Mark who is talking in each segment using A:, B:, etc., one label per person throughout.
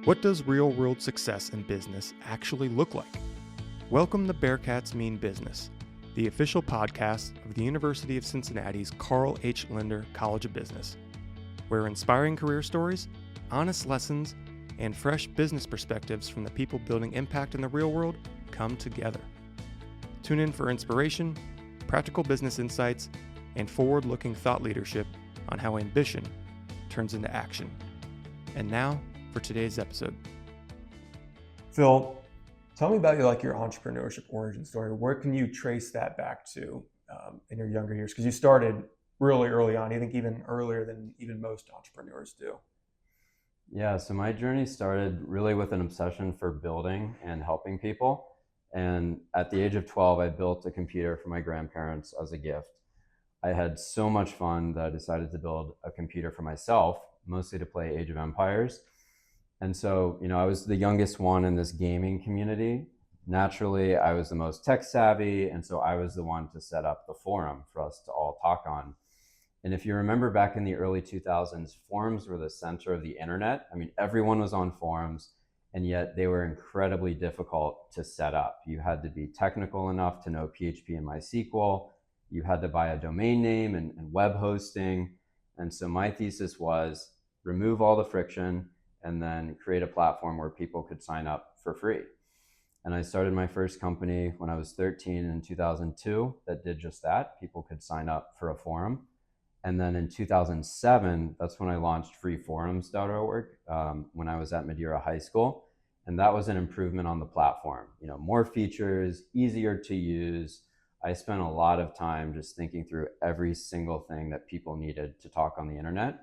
A: What does real-world success in business actually look like? Welcome to Bearcats Mean Business, the official podcast of the University of Cincinnati's Carl H. Lindner College of Business, where inspiring career stories, honest lessons, and fresh business perspectives from the people building impact in the real world come together. Tune in for inspiration, practical business insights, and forward-looking thought leadership on how ambition turns into action. And now for today's episode.
B: Phil, tell me about your entrepreneurship origin story. Where can you trace that back to in your younger years? Because you started really early on. I think even earlier than even most entrepreneurs do.
C: Yeah, so my journey started really with an obsession for building and helping people. And at the age of 12, I built a computer for my grandparents as a gift. I had so much fun that I decided to build a computer for myself, mostly to play Age of Empires. And so, I was the youngest one in this gaming community. Naturally, I was the most tech savvy, and so I was the one to set up the forum for us to all talk on. And if you remember back in the early 2000s, forums were the center of the internet. I mean, everyone was on forums, and yet they were incredibly difficult to set up. You had to be technical enough to know PHP and MySQL. You had to buy a domain name and web hosting. And so my thesis was remove all the friction and then create a platform where people could sign up for free. And I started my first company when I was 13 in 2002 that did just that. People could sign up for a forum. And then in 2007, that's when I launched freeforums.org when I was at Madeira High School. And that was an improvement on the platform. More features, easier to use. I spent a lot of time just thinking through every single thing that people needed to talk on the internet.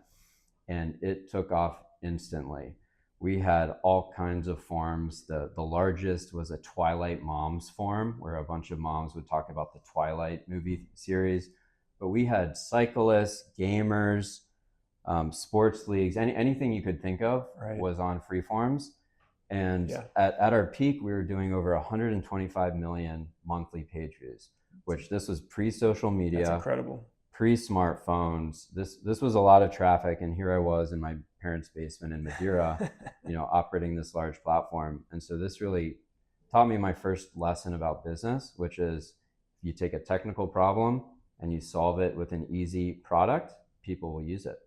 C: And it took off instantly. We had all kinds of forums. The largest was a Twilight Moms forum where a bunch of moms would talk about the Twilight movie series. But we had cyclists, gamers, sports leagues, anything you could think of was on free forums. And at our peak, we were doing over 125 million monthly page views, which this was pre-social media.
B: That's incredible.
C: Pre-smartphones. This was a lot of traffic, and here I was in my parents' basement in Madeira, operating this large platform. And so this really taught me my first lesson about business, which is you take a technical problem and you solve it with an easy product, people will use it.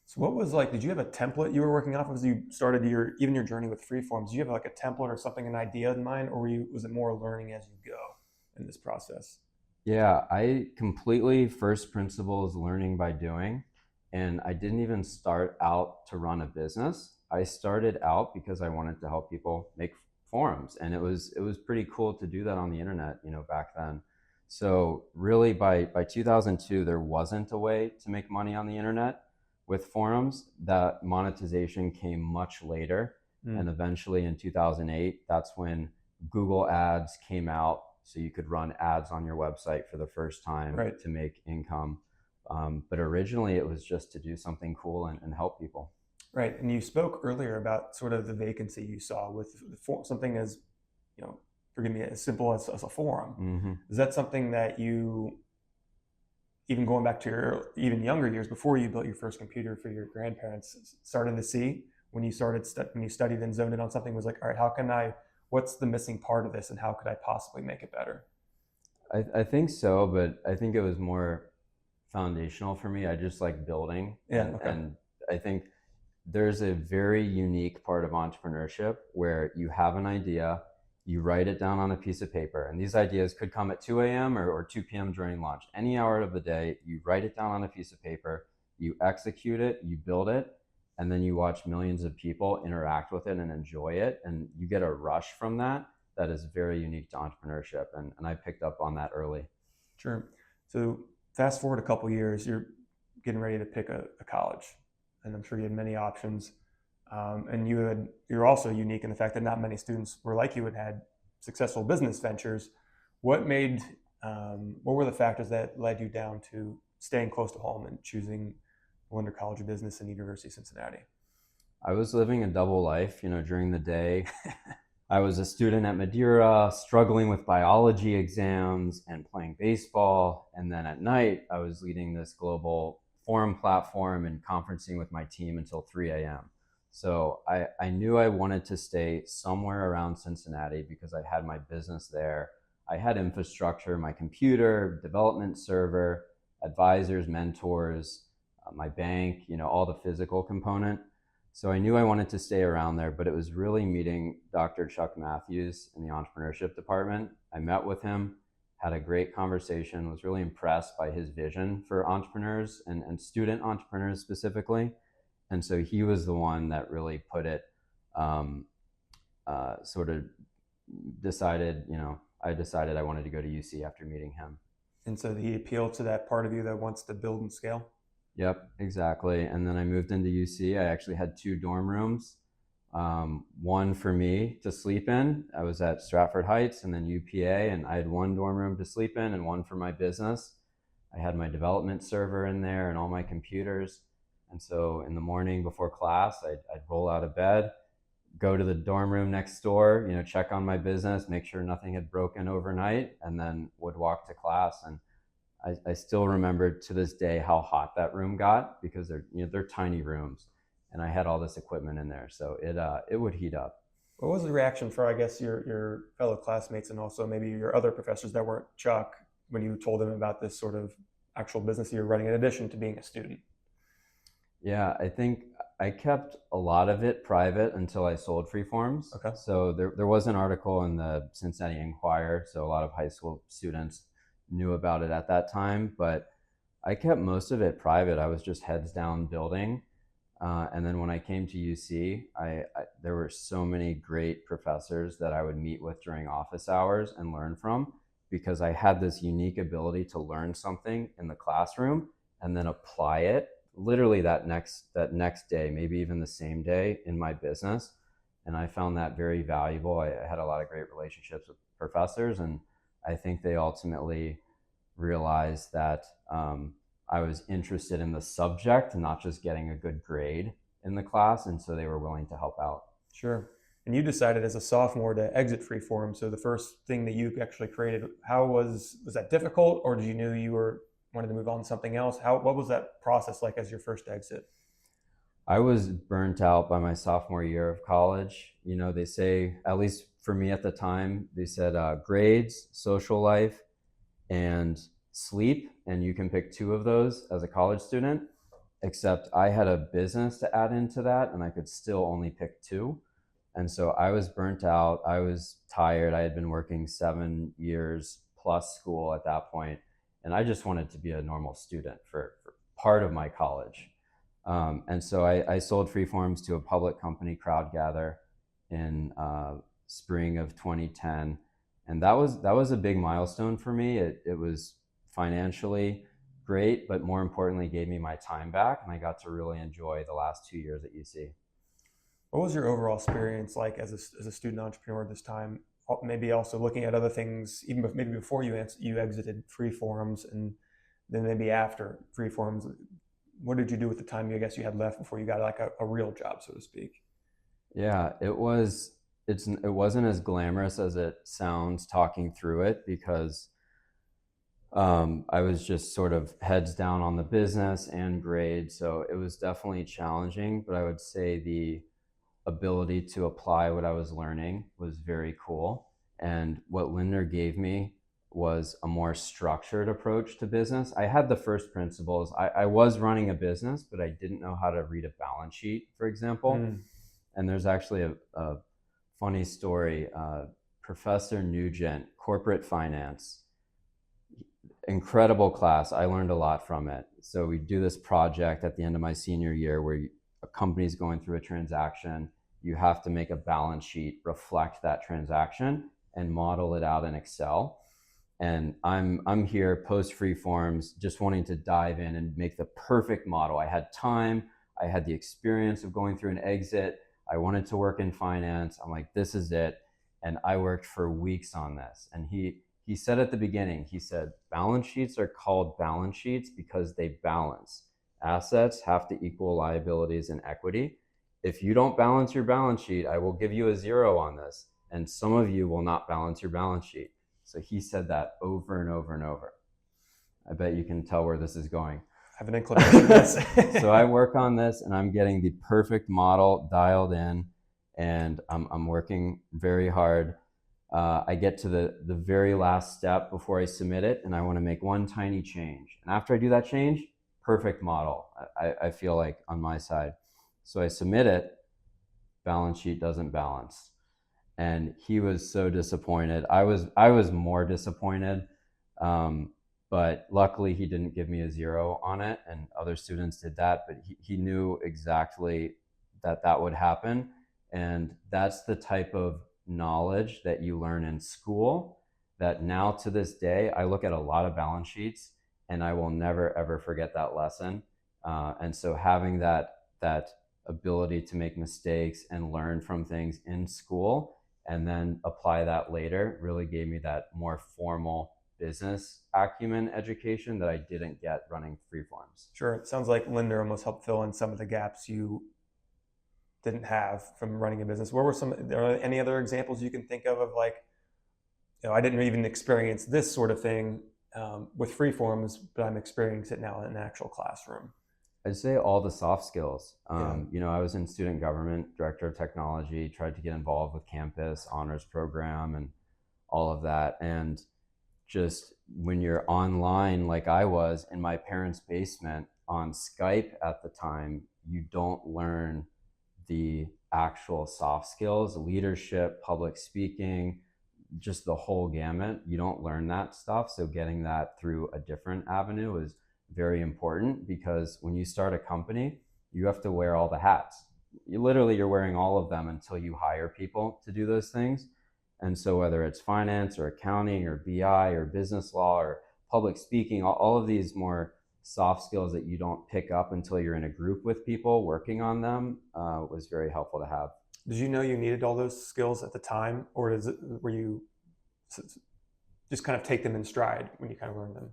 B: So what was did you have a template you were working off as you started your journey with freeforms? Do you have a template or something, an idea in mind, or was it more learning as you go in this process?
C: Yeah, I completely first principles learning by doing. And I didn't even start out to run a business. I started out because I wanted to help people make forums. And it was pretty cool to do that on the internet, back then. So really by 2002, there wasn't a way to make money on the internet with forums. That monetization came much later. And eventually in 2008, that's when Google Ads came out. So you could run ads on your website for the first time to make income. But originally it was just to do something cool and help people.
B: Right. And you spoke earlier about sort of the vacancy you saw with something as, forgive me, as simple as a forum.
C: Mm-hmm.
B: Is that something that you, even going back to your even younger years before you built your first computer for your grandparents, started to see when you studied and zoned in on something, was like, all right, what's the missing part of this and how could I possibly make it better?
C: I think so, but I think it was more foundational for me. I just like building. And I think there's a very unique part of entrepreneurship where you have an idea, you write it down on a piece of paper, and these ideas could come at 2 a.m. or 2 p.m. during lunch. Any hour of the day, you write it down on a piece of paper, you execute it, you build it, and then you watch millions of people interact with it and enjoy it, and you get a rush from that is very unique to entrepreneurship, and I picked up on that early.
B: Sure. So fast forward a couple years, you're getting ready to pick a college, and I'm sure you had many options. And you're also unique in the fact that not many students were like you and had successful business ventures. What were the factors that led you down to staying close to home and choosing Lindner College of Business and University of Cincinnati?
C: I was living a double life, during the day. I was a student at Madeira, struggling with biology exams and playing baseball. And then at night, I was leading this global forum platform and conferencing with my team until 3 a.m. So I knew I wanted to stay somewhere around Cincinnati because I had my business there. I had infrastructure, my computer, development server, advisors, mentors, my bank, all the physical component. So I knew I wanted to stay around there, but it was really meeting Dr. Chuck Matthews in the entrepreneurship department. I met with him, had a great conversation, was really impressed by his vision for entrepreneurs and student entrepreneurs specifically. And so he was the one that really put it, sort of decided, I decided I wanted to go to UC after meeting him.
B: And so he appealed to that part of you that wants to build and scale?
C: Yep, exactly. And then I moved into UC. I actually had 2 dorm rooms, one for me to sleep in. I was at Stratford Heights and then UPA, and I had 1 dorm room to sleep in and 1 for my business. I had my development server in there and all my computers. And so in the morning before class, I'd roll out of bed, go to the dorm room next door, check on my business, make sure nothing had broken overnight, and then would walk to class. And I still remember to this day how hot that room got because they're tiny rooms, and I had all this equipment in there, so it would heat up.
B: What was the reaction for, I guess, your fellow classmates and also maybe your other professors that weren't Chuck when you told them about this sort of actual business you were running in addition to being a student?
C: Yeah, I think I kept a lot of it private until I sold Freeforms.
B: Okay.
C: So there was an article in the Cincinnati Enquirer, so a lot of high school students knew about it at that time, but I kept most of it private. I was just heads down building. And then when I came to UC, there were so many great professors that I would meet with during office hours and learn from, because I had this unique ability to learn something in the classroom and then apply it literally that next day, maybe even the same day, in my business. And I found that very valuable. I had a lot of great relationships with professors, and I think they ultimately realized that I was interested in the subject, not just getting a good grade in the class, and so they were willing to help out.
B: Sure. And you decided as a sophomore to exit Freeform. So the first thing that you actually created, how was that difficult, or did you know you wanted to move on to something else? What was that process like as your first exit?
C: I was burnt out by my sophomore year of college. They say, at least for me at the time, they said grades, social life, and sleep, and you can pick 2 of those as a college student, except I had a business to add into that, and I could still only pick 2. And so I was burnt out. I was tired. I had been working 7 years plus school at that point, and I just wanted to be a normal student for part of my college. And so I sold Freeforms to a public company, CrowdGather, in spring of 2010. And that was a big milestone for me. It was financially great, but more importantly, gave me my time back, and I got to really enjoy the last 2 years at UC.
B: What was your overall experience like as a student entrepreneur at this time? Maybe also looking at other things, even maybe before you exited Freeforms, and then maybe after Freeforms. What did you do with the time you had left before you got like a real job, so to speak?
C: Yeah, it wasn't as glamorous as it sounds talking through it, because I was just sort of heads down on the business and grade. So it was definitely challenging, but I would say the ability to apply what I was learning was very cool. And what Lindner gave me was a more structured approach to business. I had the first principles. I was running a business, but I didn't know how to read a balance sheet, for example. And there's actually a funny story. Professor Nugent, corporate finance, incredible class. I learned a lot from it. So we do this project at the end of my senior year where a company's going through a transaction. You have to make a balance sheet reflect that transaction and model it out in Excel. And I'm here post Freeforms, just wanting to dive in and make the perfect model. I had time. I had the experience of going through an exit. I wanted to work in finance. I'm like, this is it. And I worked for weeks on this. And he said at the beginning, he said, balance sheets are called balance sheets because they balance. Assets have to equal liabilities and equity. If you don't balance your balance sheet, I will give you a 0 on this. And some of you will not balance your balance sheet. So he said that over and over and over. I bet you can tell where this is going.
B: have an inclination.
C: So I work on this and I'm getting the perfect model dialed in, and I'm working very hard. I get to the very last step before I submit it, and I want to make one tiny change. And after I do that change, perfect model, I feel like, on my side. So I submit it, balance sheet doesn't balance. And he was so disappointed. I was more disappointed. But luckily he didn't give me a 0 on it, and other students did that, but he knew exactly that would happen. And that's the type of knowledge that you learn in school that now to this day, I look at a lot of balance sheets and I will never, ever forget that lesson. And so having that ability to make mistakes and learn from things in school and then apply that later really gave me that more formal business acumen education that I didn't get running freeforms.
B: Sure. It sounds like Lindner almost helped fill in some of the gaps you didn't have from running a business. Are there any other examples you can think of like, I didn't even experience this sort of thing with freeforms, but I'm experiencing it now in an actual classroom?
C: I'd say all the soft skills. I was in student government, director of technology, tried to get involved with campus, honors program, and all of that. And just when you're online, like I was in my parents' basement on Skype at the time, you don't learn the actual soft skills, leadership, public speaking, just the whole gamut. You don't learn that stuff. So getting that through a different avenue is very important, because when you start a company, you have to wear all the hats. You're wearing all of them until you hire people to do those things. And so whether it's finance or accounting or BI or business law or public speaking, all of these more soft skills that you don't pick up until you're in a group with people working on them was very helpful to have.
B: Did you know you needed all those skills at the time, or were you just kind of take them in stride when you kind of learned them?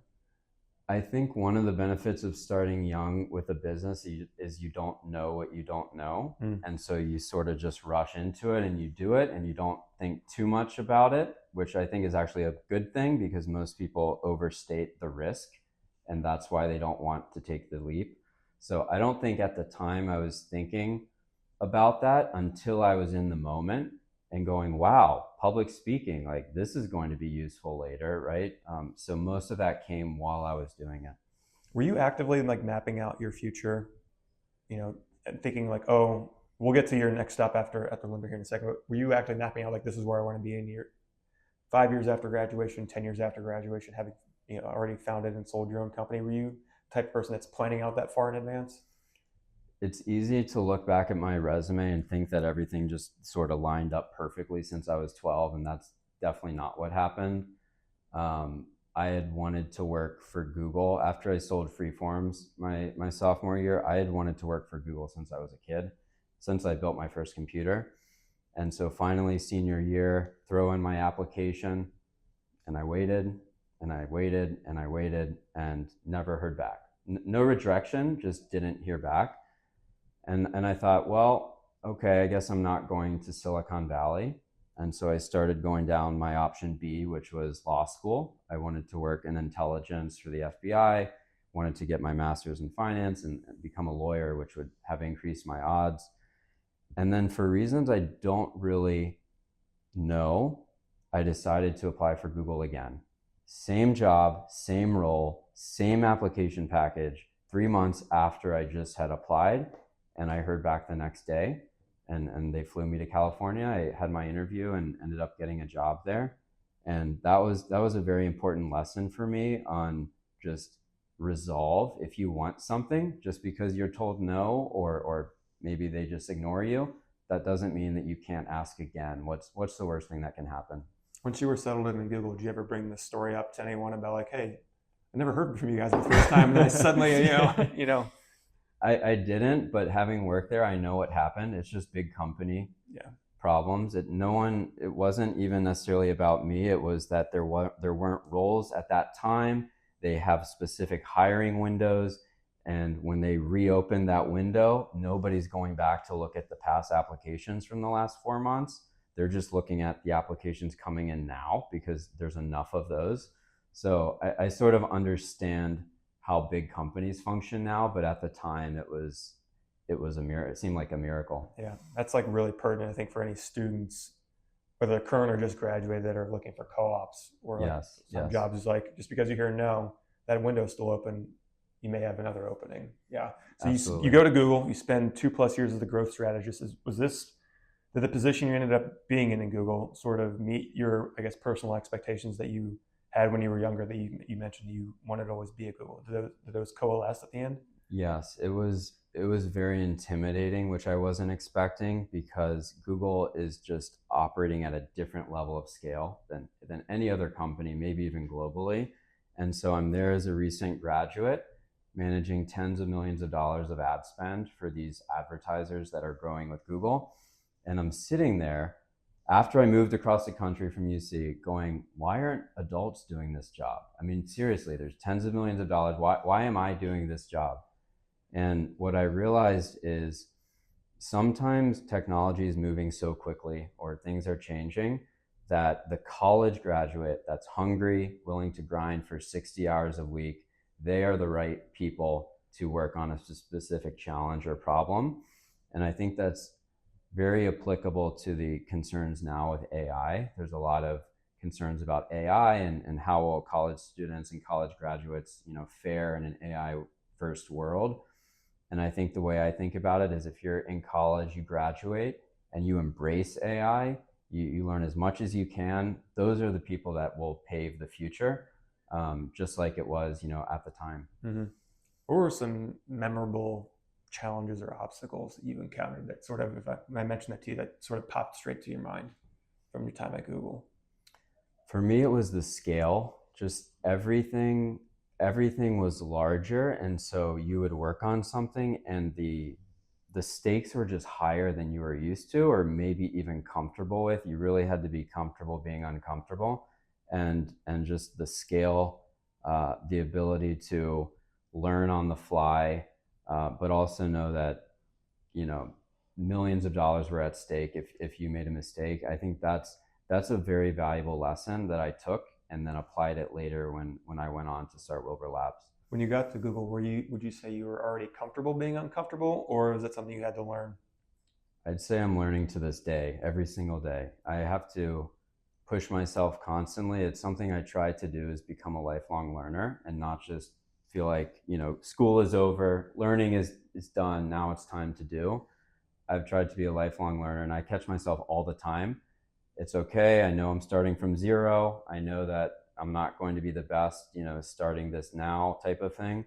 C: I think one of the benefits of starting young with a business is you don't know what you don't know. And so you sort of just rush into it and you do it and you don't think too much about it, which I think is actually a good thing, because most people overstate the risk and that's why they don't want to take the leap. So I don't think at the time I was thinking about that until I was in the moment and going, wow, public speaking, like this is going to be useful later, right? So most of that came while I was doing it.
B: Were you actively like mapping out your future, and thinking like, oh, we'll get to your next stop after Lindner here in a second, but were you actually mapping out like, this is where I want to be in 5 years after graduation, 10 years after graduation, having already founded and sold your own company? Were you the type of person that's planning out that far in advance?
C: It's easy to look back at my resume and think that everything just sort of lined up perfectly since I was 12, and that's definitely not what happened. I had wanted to work for Google after I sold freeforms my sophomore year. I had wanted to work for Google since I was a kid, since I built my first computer. And so finally, senior year, throw in my application, and I waited and I waited and I waited and never heard back. No rejection, just didn't hear back. And I thought, well, okay, I guess I'm not going to Silicon Valley. And so I started going down my option B, which was law school. I wanted to work in intelligence for the FBI, wanted to get my master's in finance and become a lawyer, which would have increased my odds. And then for reasons I don't really know, I decided to apply for Google again. Same job, same role, same application package, 3 months after I just had applied. And I heard back the next day, and they flew me to California. I had my interview and ended up getting a job there. And that was a very important lesson for me on just resolve. If you want something, just because you're told no, or maybe they just ignore you, that doesn't mean that you can't ask again. What's the worst thing that can happen?
B: Once you were settled in Google, did you ever bring this story up to anyone about like, hey, I never heard from you guys the first time, and then suddenly,
C: I didn't, but having worked there, I know what happened. It's just big company problems. It wasn't even necessarily about me. It was that there weren't roles at that time. They have specific hiring windows. And when they reopen that window, nobody's going back to look at the past applications from the last 4 months. They're just looking at the applications coming in now because there's enough of those. So I sort of understand how big companies function now, but at the time it was a miracle. It seemed like a miracle.
B: Yeah, that's like really pertinent, I think, for any students, whether they're current or just graduated, that are looking for co-ops or like some jobs. Is like, just because you hear no, that window's still open, you may have another opening. Yeah. So you go to Google, you spend 2+ years as the growth strategist. Did the position you ended up being in Google sort of meet your, I guess, personal expectations that you had when you were younger, that you mentioned you wanted to always be at Google? Did those coalesce at the end?
C: Yes, it was very intimidating, which I wasn't expecting, because Google is just operating at a different level of scale than any other company, maybe even globally. And so I'm there as a recent graduate, managing tens of millions of dollars of ad spend for these advertisers that are growing with Google. And I'm sitting there after I moved across the country from UC going, why aren't adults doing this job? I mean, seriously, there's tens of millions of dollars. Why am I doing this job? And what I realized is sometimes technology is moving so quickly, or things are changing, that the college graduate that's hungry, willing to grind for 60 hours a week, they are the right people to work on a specific challenge or problem. And I think that's very applicable to the concerns now with AI. There's a lot of concerns about AI and how will college students and college graduates, fare in an AI first world. And I think the way I think about it is, if you're in college, you graduate and you embrace AI, you learn as much as you can. Those are the people that will pave the future, just like it was, at the time.
B: Mm-hmm. What were some memorable challenges or obstacles that you encountered that sort of, if I mentioned that to you, that sort of popped straight to your mind from your time at Google?
C: For me, it was the scale. Just everything was larger, and so you would work on something and the stakes were just higher than you were used to, or maybe even comfortable with. You really had to be comfortable being uncomfortable, and just the scale, the ability to learn on the fly, but also know that millions of dollars were at stake if you made a mistake. I think that's a very valuable lesson that I took and then applied it later when I went on to start Wilbur Labs. When
B: you got to Google, would you say you were already comfortable being uncomfortable, or is it something you had to learn?
C: I'd say I'm learning to this day, every single day. I have to push myself constantly. It's something I try to do, is become a lifelong learner and not just feel like, school is over, learning is done, now it's time to do. I've tried to be a lifelong learner, and I catch myself all the time. It's okay. I know I'm starting from zero. I know that I'm not going to be the best, starting this now type of thing.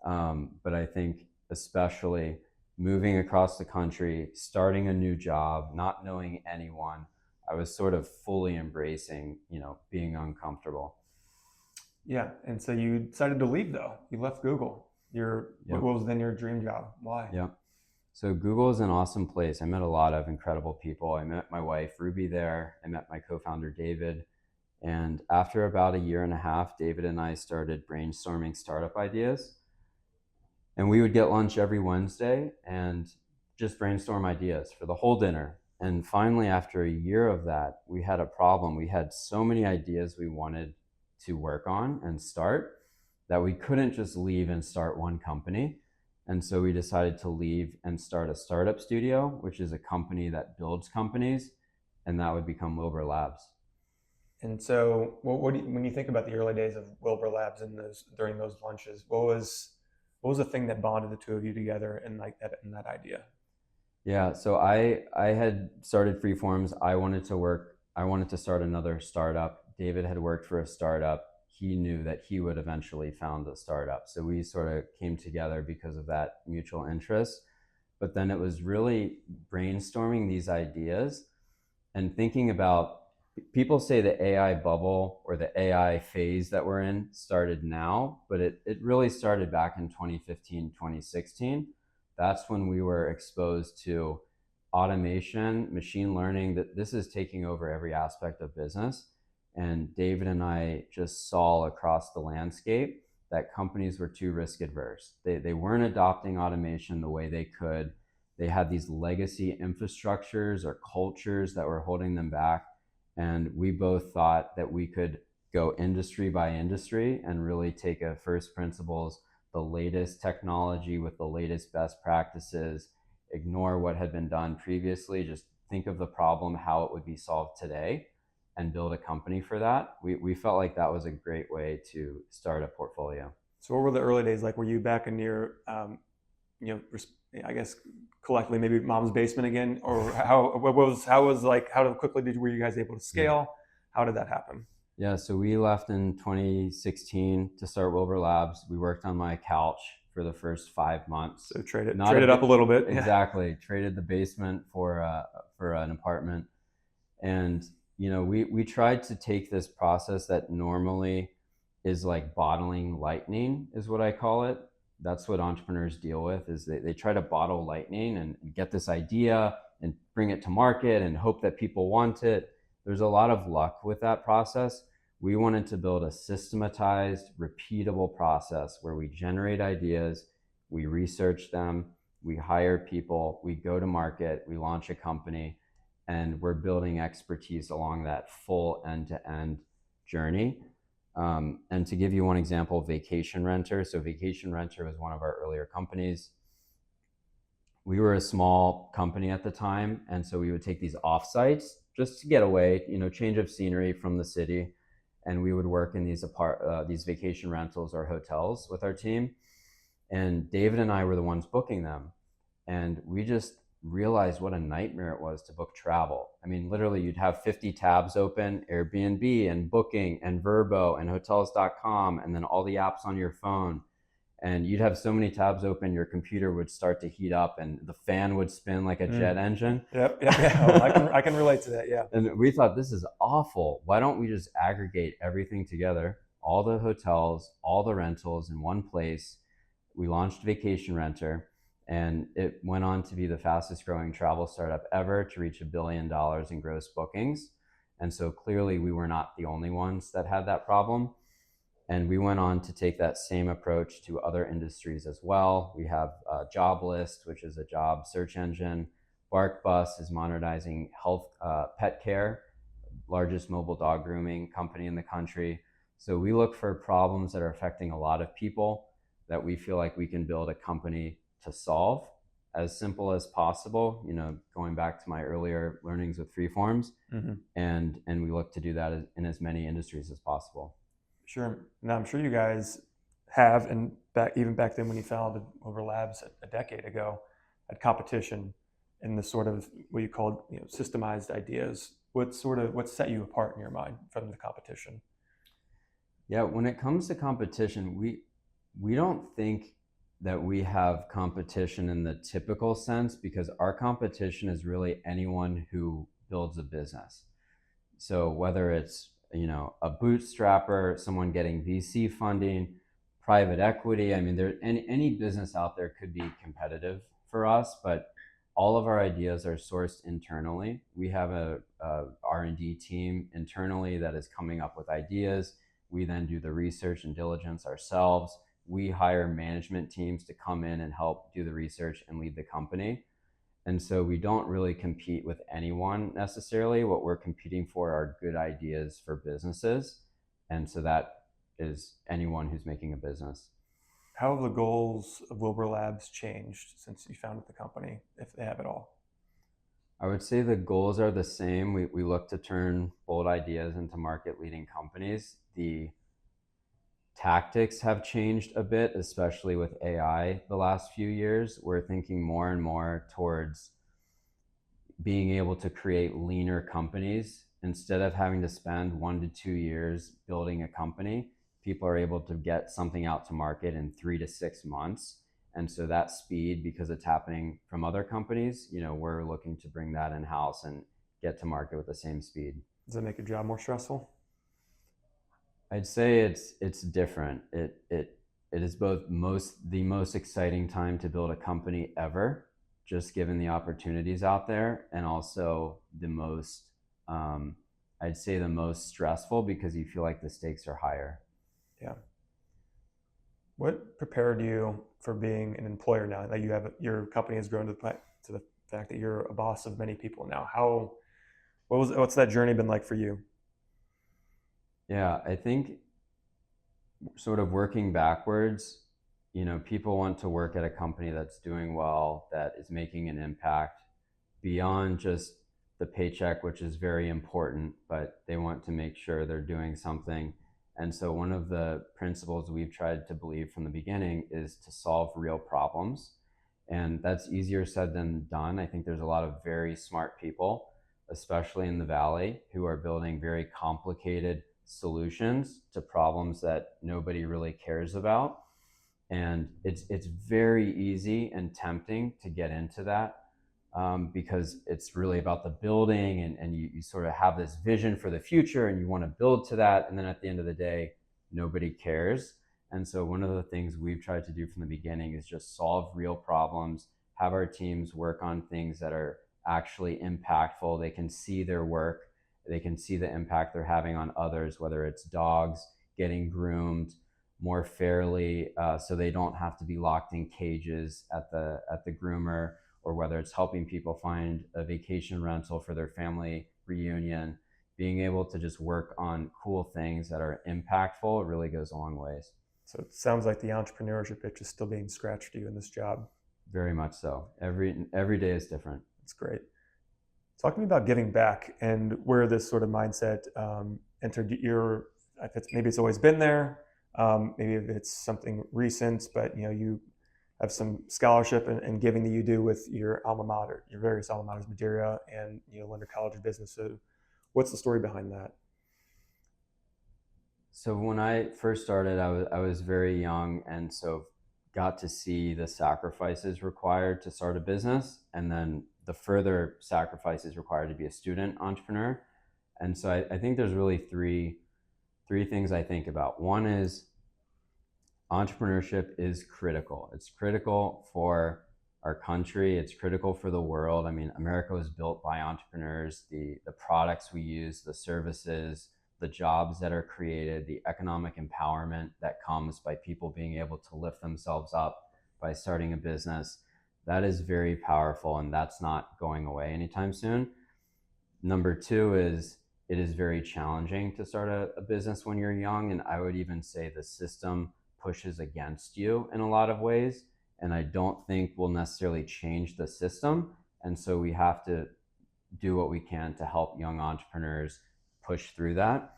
C: But I think especially moving across the country, starting a new job, not knowing anyone, I was sort of fully embracing, being uncomfortable.
B: Yeah. And so you decided to leave, though. You left Google. What was then your dream job? Why?
C: Yeah. So Google is an awesome place. I met a lot of incredible people. I met my wife, Ruby, there. I met my co-founder, David. And after about a year and a half, David and I started brainstorming startup ideas. And we would get lunch every Wednesday and just brainstorm ideas for the whole dinner. And finally, after a year of that, we had a problem. We had so many ideas we wanted to work on and start that we couldn't just leave and start one company. And so we decided to leave and start a startup studio, which is a company that builds companies, and that would become Wilbur Labs.
B: And so when you think about the early days of Wilbur Labs and during those lunches, what was the thing that bonded the two of you together in that idea?
C: Yeah, so I had started Freeforms. I wanted to start another startup. David had worked for a startup. He knew that he would eventually found a startup. So we sort of came together because of that mutual interest. But then it was really brainstorming these ideas and thinking about, people say the AI bubble or the AI phase that we're in started now, but it really started back in 2015, 2016. That's when we were exposed to automation, machine learning, that this is taking over every aspect of business. And David and I just saw across the landscape that companies were too risk adverse. They weren't adopting automation the way they could. They had these legacy infrastructures or cultures that were holding them back. And we both thought that we could go industry by industry and really take a first principles, the latest technology with the latest best practices, ignore what had been done previously, just think of the problem, how it would be solved today, and build a company for that. We felt like that was a great way to start a portfolio.
B: So what were the early days like? Were you back in your, I guess collectively maybe mom's basement again, or how quickly were you guys able to scale? How did that happen?
C: Yeah, so we left in 2016 to start Wilbur Labs. We worked on my couch for the first 5 months.
B: So traded up a little bit.
C: Exactly, traded the basement for an apartment, and we tried to take this process that normally is like bottling lightning, is what I call it. That's what entrepreneurs deal with, is they try to bottle lightning and get this idea and bring it to market and hope that people want it. There's a lot of luck with that process. We wanted to build a systematized, repeatable process where we generate ideas, we research them, we hire people, we go to market, we launch a company, and we're building expertise along that full end-to-end journey. And to give you one example, Vacation Renter. So Vacation Renter was one of our earlier companies. We were a small company at the time, and so we would take these offsites just to get away, change of scenery from the city, and we would work in these vacation rentals or hotels with our team. And David and I were the ones booking them, and we just realized what a nightmare it was to book travel. I mean, literally, you'd have 50 tabs open, Airbnb and Booking and Vrbo and Hotels.com, and then all the apps on your phone. And you'd have so many tabs open, your computer would start to heat up and the fan would spin like a jet engine.
B: Yep. Oh, I can relate to that, yeah.
C: And we thought, this is awful. Why don't we just aggregate everything together, all the hotels, all the rentals in one place? We launched Vacation Renter, and it went on to be the fastest growing travel startup ever to reach $1 billion in gross bookings. And so clearly we were not the only ones that had that problem. And we went on to take that same approach to other industries as well. We have Joblist, which is a job search engine. BarkBus is modernizing health, pet care, largest mobile dog grooming company in the country. So we look for problems that are affecting a lot of people that we feel like we can build a company to solve, as simple as possible, going back to my earlier learnings with Freeforms. Mm-hmm. And we look to do that in as many industries as possible.
B: Sure. Now, I'm sure you guys have, and even back then when you founded Wilbur Labs a decade ago, had competition in the sort of what you called systemized ideas. What set you apart in your mind from the competition?
C: Yeah, when it comes to competition, we don't think that we have competition in the typical sense, because our competition is really anyone who builds a business. So whether it's a bootstrapper, someone getting VC funding, private equity. I mean, any business out there could be competitive for us, but all of our ideas are sourced internally. We have a R&D team internally that is coming up with ideas. We then do the research and diligence ourselves. We hire management teams to come in and help do the research and lead the company. And so we don't really compete with anyone necessarily. What we're competing for are good ideas for businesses. And so that is anyone who's making a business.
B: How have the goals of Wilbur Labs changed since you founded the company, if they have at all?
C: I would say the goals are the same. We look to turn bold ideas into market-leading companies. The tactics have changed a bit, especially with AI the last few years. We're thinking more and more towards being able to create leaner companies. Instead of having to spend 1 to 2 years building a company, people are able to get something out to market in 3 to 6 months. And so that speed, because it's happening from other companies, we're looking to bring that in-house and get to market with the same speed.
B: Does that make your job more stressful?
C: I'd say it's different. It is both the most exciting time to build a company ever, just given the opportunities out there, and also the most, I'd say the most stressful, because you feel like the stakes are higher.
B: Yeah. What prepared you for being an employer now that your company has grown to the fact that you're a boss of many people now? What's that journey been like for you?
C: Yeah, I think sort of working backwards, people want to work at a company that's doing well, that is making an impact beyond just the paycheck, which is very important, but they want to make sure they're doing something. And so one of the principles we've tried to believe from the beginning is to solve real problems. And that's easier said than done. I think there's a lot of very smart people, especially in the Valley, who are building very complicated solutions to problems that nobody really cares about. And it's very easy and tempting to get into that, because it's really about the building, and you sort of have this vision for the future and you want to build to that. And then at the end of the day, nobody cares. And so one of the things we've tried to do from the beginning is just solve real problems, have our teams work on things that are actually impactful. They can see their work, they can see the impact they're having on others, whether it's dogs getting groomed more fairly, so they don't have to be locked in cages at the groomer, or whether it's helping people find a vacation rental for their family reunion. Being able to just work on cool things that are impactful really goes a long ways.
B: So it sounds like the entrepreneurship itch is still being scratched for you in this job.
C: Very much so. Every day is different.
B: That's great. Talk to me about giving back and where this sort of mindset entered your. Maybe it's always been there. Maybe it's something recent, but you have some scholarship and giving that you do with your alma mater, your various alma maters, Madeira and Lindner College of Business. So, what's the story behind that?
C: So when I first started, I was very young, and so got to see the sacrifices required to start a business, and then the further sacrifices required to be a student entrepreneur. And so I think there's really three things I think about. One is entrepreneurship is critical. It's critical for our country. It's critical for the world. I mean, America was built by entrepreneurs. The products we use, the services, the jobs that are created, the economic empowerment that comes by people being able to lift themselves up by starting a business, that is very powerful, and that's not going away anytime soon. Number two is it is very challenging to start a business when you're young, and I would even say the system pushes against you in a lot of ways, and I don't think we'll necessarily change the system. And so we have to do what we can to help young entrepreneurs push through that.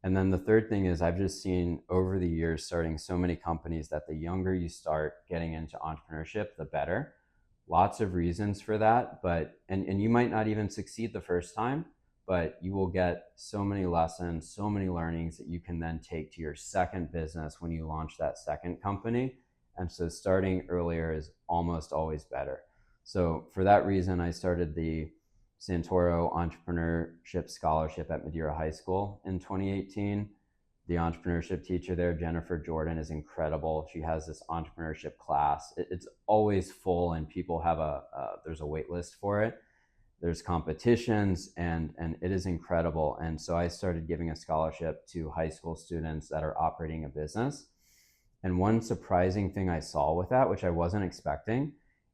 C: And then the third thing is I've just seen over the years starting so many companies that the younger you start getting into entrepreneurship, the better. Lots of reasons for that, but and you might not even succeed the first time, but you will get so many lessons, so many learnings that you can then take to your second business when you launch that second company. And so starting earlier is almost always better. So for that reason, I started the Santoro Entrepreneurship Scholarship at Madeira High School in 2018. The entrepreneurship teacher there, Jennifer Jordan, is incredible. She has this entrepreneurship class. It's always full, and people have there's a wait list for it. There's competitions, and it is incredible. And so I started giving a scholarship to high school students that are operating a business. And one surprising thing I saw with that, which I wasn't expecting,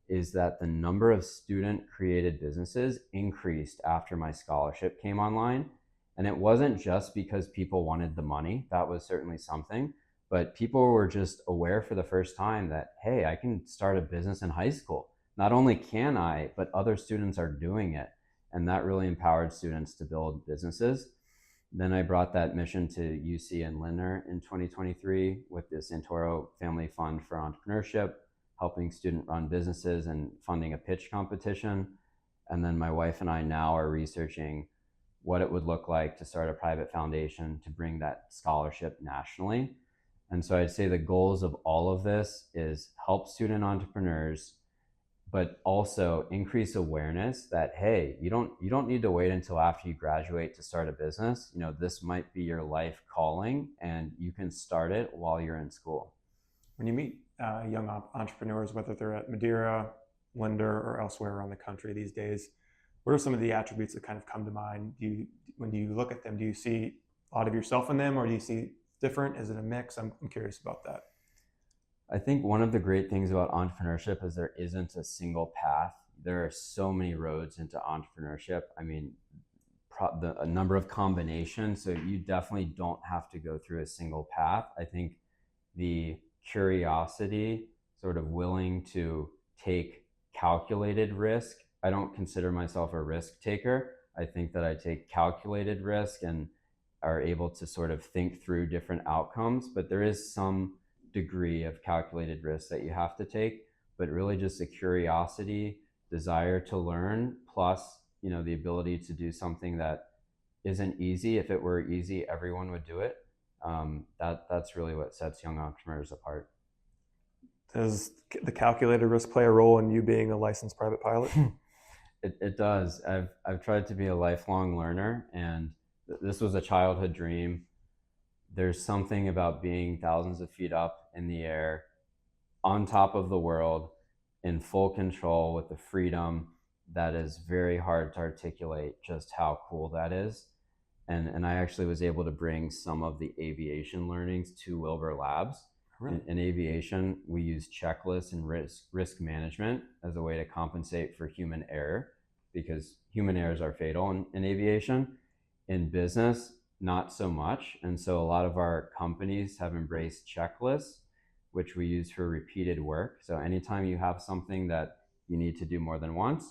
C: is that the number of student-created businesses increased after my scholarship came online. And it wasn't just because people wanted the money. That was certainly something. But people were just aware for the first time that, hey, I can start a business in high school. Not only can I, but other students are doing it. And that really empowered students to build businesses. Then I brought that mission to UC and Lindner in 2023 with the Santoro Family Fund for Entrepreneurship, helping student-run businesses and funding a pitch competition. And then my wife and I now are researching what it would look like to start a private foundation to bring that scholarship nationally. And so I'd say the goals of all of this is help student entrepreneurs, but also increase awareness that, hey, you don't need to wait until after you graduate to start a business. This might be your life calling, and you can start it while you're in school.
B: When you meet young entrepreneurs, whether they're at Madeira, Lindner, or elsewhere around the country these days, what are some of the attributes that kind of come to mind? When you look at them, do you see a lot of yourself in them, or do you see different? Is it a mix? I'm curious about that.
C: I think one of the great things about entrepreneurship is there isn't a single path. There are so many roads into entrepreneurship. I mean, a number of combinations. So you definitely don't have to go through a single path. I think the curiosity, sort of willing to take calculated risk. I don't consider myself a risk taker. I think that I take calculated risk and are able to sort of think through different outcomes, but there is some degree of calculated risk that you have to take, but really just a curiosity, desire to learn, plus, you know, the ability to do something that isn't easy. If it were easy, everyone would do it. That's really what sets young entrepreneurs apart.
B: Does the calculated risk play a role in you being a licensed private pilot?
C: It does. I've tried to be a lifelong learner, and this was a childhood dream. There's something about being thousands of feet up in the air, on top of the world, in full control with the freedom that is very hard to articulate just how cool that is. And I actually was able to bring some of the aviation learnings to Wilbur Labs. Really? In aviation, we use checklists and risk management as a way to compensate for human error, because human errors are fatal in aviation. In business, not so much. And so a lot of our companies have embraced checklists, which we use for repeated work. So anytime you have something that you need to do more than once,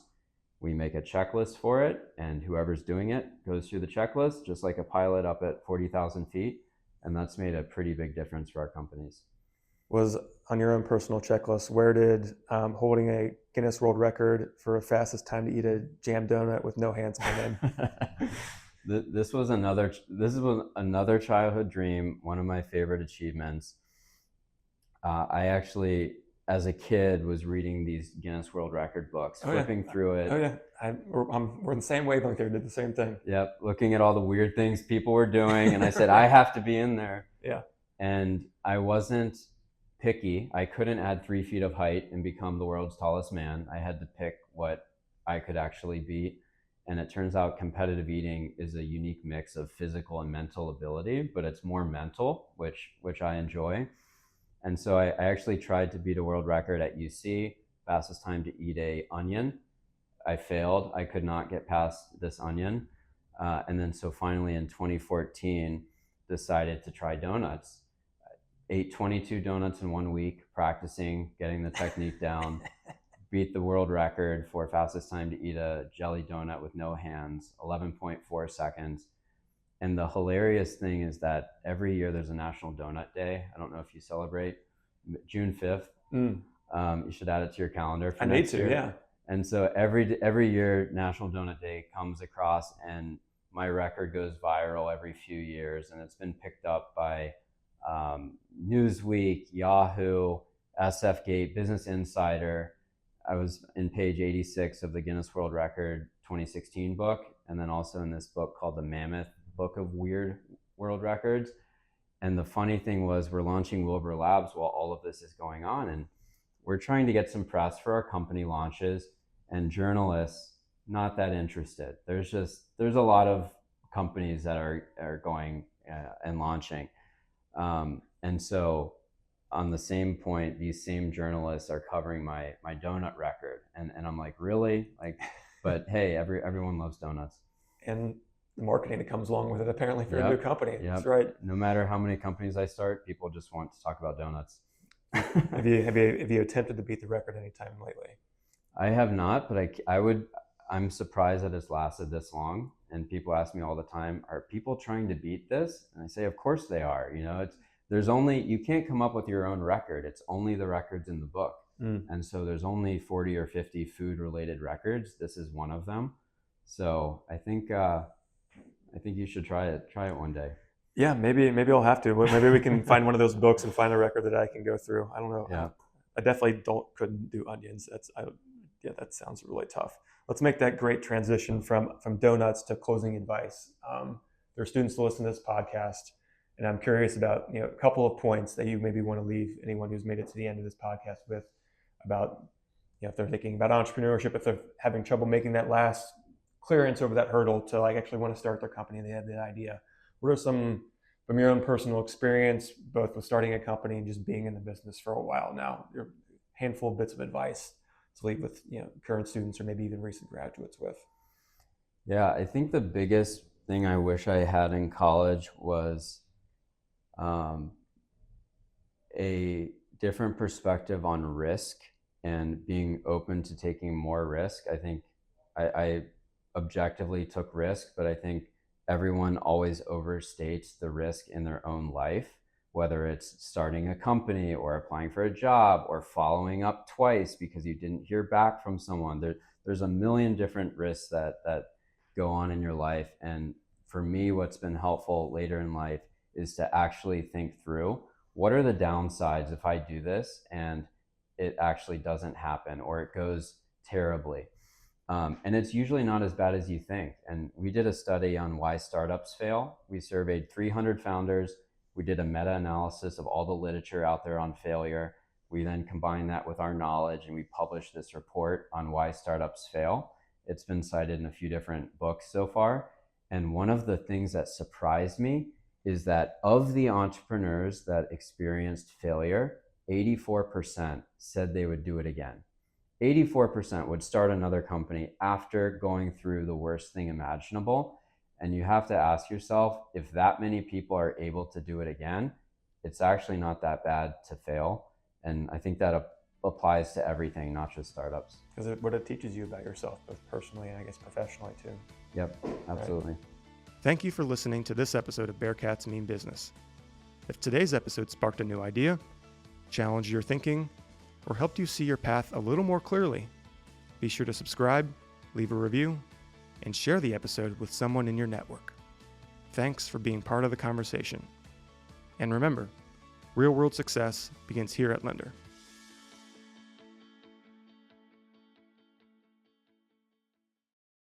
C: we make a checklist for it, and whoever's doing it goes through the checklist, just like a pilot up at 40,000 feet. And that's made a pretty big difference for our companies.
B: Was on your own personal checklist, where did holding a Guinness World Record for fastest time to eat a jam donut with no hands come in?
C: This was another childhood dream, one of my favorite achievements. I actually, as a kid, was reading these Guinness World Record books, flipping through it.
B: Oh yeah, we're the same wavelength here. Did the same thing.
C: Yep, looking at all the weird things people were doing, and I said, I have to be in there.
B: Yeah.
C: And I wasn't picky. I couldn't add 3 feet of height and become the world's tallest man. I had to pick what I could actually beat. And it turns out competitive eating is a unique mix of physical and mental ability, but it's more mental, which I enjoy. And so I actually tried to beat a world record at UC, fastest time to eat a onion. I failed. I could not get past this onion. And then so finally in 2014, decided to try donuts. Ate 22 donuts in 1 week, practicing, getting the technique down. Beat the world record for fastest time to eat a jelly donut with no hands, 11.4 seconds. And the hilarious thing is that every year there's a National Donut Day. I don't know if you celebrate June 5th. You should add it to your calendar for next year. Yeah. And so every year National Donut Day comes across, and my record goes viral every few years, and it's been picked up by Newsweek, Yahoo, SFGate, Business Insider. I was in page 86 of the Guinness World Record 2016 book, and then also in this book called the Mammoth Book of Weird World Records. And the funny thing was, we're launching Wilbur Labs while all of this is going on, and we're trying to get some press for our company launches, and journalists not that interested. There's a lot of companies that are going and launching. And so on the same point, these same journalists are covering my donut record. And I'm like, really? Like, but hey, everyone loves donuts.
B: And the marketing that comes along with it, apparently, for a new company. Yep. That's right.
C: No matter how many companies I start, people just want to talk about donuts.
B: Have you attempted to beat the record anytime lately?
C: I have not, but I'm surprised that it's lasted this long. And people ask me all the time, are people trying to beat this? And I say, of course they are. You know, you can't come up with your own record. It's only the records in the book. And so there's only 40 or 50 food related records. This is one of them. So I think you should try it one day.
B: Yeah, maybe I'll have to. Maybe we can find one of those books and find a record that I can go through. I don't know.
C: Yeah.
B: I definitely couldn't do onions. That sounds really tough. Let's make that great transition from donuts to closing advice. There are students to listen to this podcast, and I'm curious about a couple of points that you maybe want to leave anyone who's made it to the end of this podcast with, about if they're thinking about entrepreneurship, if they're having trouble making that last clearance over that hurdle to actually want to start their company and they have the idea. What are some, from your own personal experience, both with starting a company and just being in the business for a while now, your handful of bits of advice to leave with current students or maybe even recent graduates with?
C: Yeah, I think the biggest thing I wish I had in college was um, a different perspective on risk and being open to taking more risk. I think I objectively took risk, but I think everyone always overstates the risk in their own life, whether it's starting a company or applying for a job or following up twice because you didn't hear back from someone. There's a million different risks that go on in your life. And for me, what's been helpful later in life is to actually think through, what are the downsides if I do this and it actually doesn't happen or it goes terribly? And it's usually not as bad as you think. And we did a study on why startups fail. We surveyed 300 founders. We did a meta-analysis of all the literature out there on failure. We then combined that with our knowledge and we published this report on why startups fail. It's been cited in a few different books so far. And one of the things that surprised me is that of the entrepreneurs that experienced failure, 84% said they would do it again. 84% would start another company after going through the worst thing imaginable. And you have to ask yourself, if that many people are able to do it again, it's actually not that bad to fail. And I think that applies to everything, not just startups.
B: Because what it teaches you about yourself, both personally and I guess professionally too.
C: Yep, absolutely.
B: Right.
A: Thank you for listening to this episode of Bearcats Mean Business. If today's episode sparked a new idea, challenged your thinking, or helped you see your path a little more clearly, be sure to subscribe, leave a review, and share the episode with someone in your network. Thanks for being part of the conversation. And remember, real-world success begins here at Lindner.